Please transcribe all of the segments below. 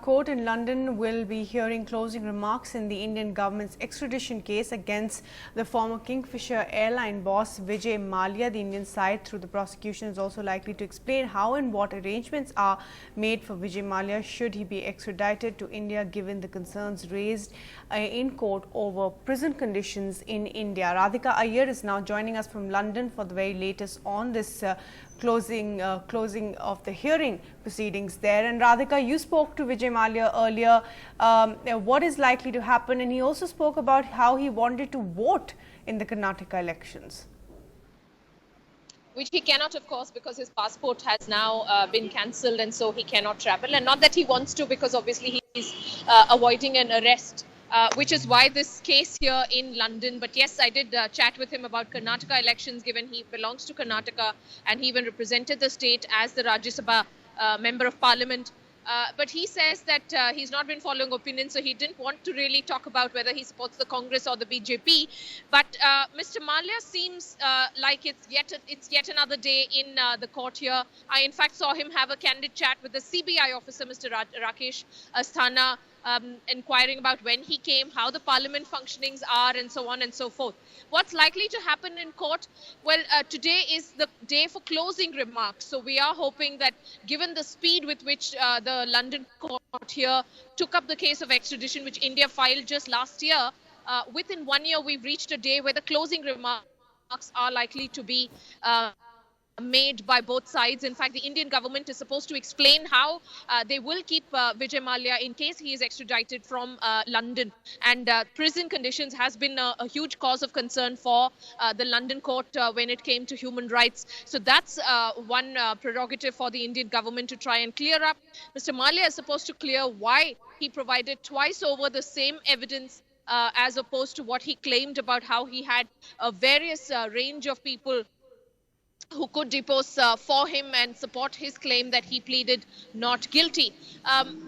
court in London will be hearing closing remarks in the Indian government's extradition case against the former Kingfisher airline boss Vijay Mallya. The Indian side, through the prosecution, is also likely to explain how and what arrangements are made for Vijay Mallya should he be extradited to India, given the concerns raised in court over prison conditions in India. Radhika Iyer is now joining us from London for the very latest on this closing of the hearing proceedings there. And Radhika, you spoke to Vijay Mallya earlier. What is likely to happen? And he also spoke about how he wanted to vote in the Karnataka elections. Which he cannot, of course, because his passport has now been cancelled, and so he cannot travel. And not that he wants to, because obviously he's avoiding an arrest. Which is why this case here in London. But yes, I did chat with him about Karnataka elections, given he belongs to Karnataka and he even represented the state as the Rajya Sabha member of parliament. But he says that he's not been following opinion, so he didn't want to really talk about whether he supports the Congress or the BJP. But Mr. Mallya seems like it's yet another day in the court here. I in fact saw him have a candid chat with the CBI officer, Mr. Rakesh Asthana, inquiring about when he came, how the parliament functionings are, and so on and so forth. What's likely to happen in court? Well, today is the day for closing remarks. So we are hoping that, given the speed with which the London court here took up the case of extradition, which India filed just last year, within 1 year, we've reached a day where the closing remarks are likely to be made by both sides. In fact, the Indian government is supposed to explain how they will keep Vijay Mallya in case he is extradited from London. And prison conditions has been a huge cause of concern for the London court when it came to human rights. So that's one prerogative for the Indian government to try and clear up. Mr. Mallya is supposed to clear why he provided twice over the same evidence as opposed to what he claimed about how he had a various range of people who could depose for him and support his claim that he pleaded not guilty.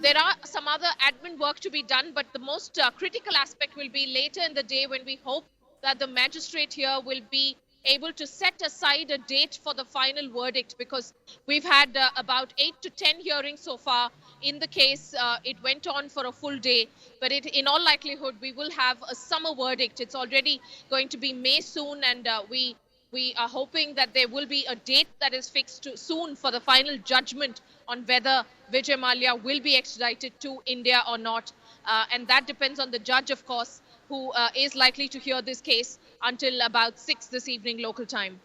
There are some other admin work to be done, but the most critical aspect will be later in the day, when we hope that the magistrate here will be able to set aside a date for the final verdict, because we've had about 8 to 10 hearings so far in the case. It went on for a full day, but in all likelihood, we will have a summer verdict. It's already going to be May soon, and we are hoping that there will be a date that is fixed soon for the final judgment on whether Vijay Mallya will be extradited to India or not. And that depends on the judge, of course, who is likely to hear this case until about 6 this evening local time.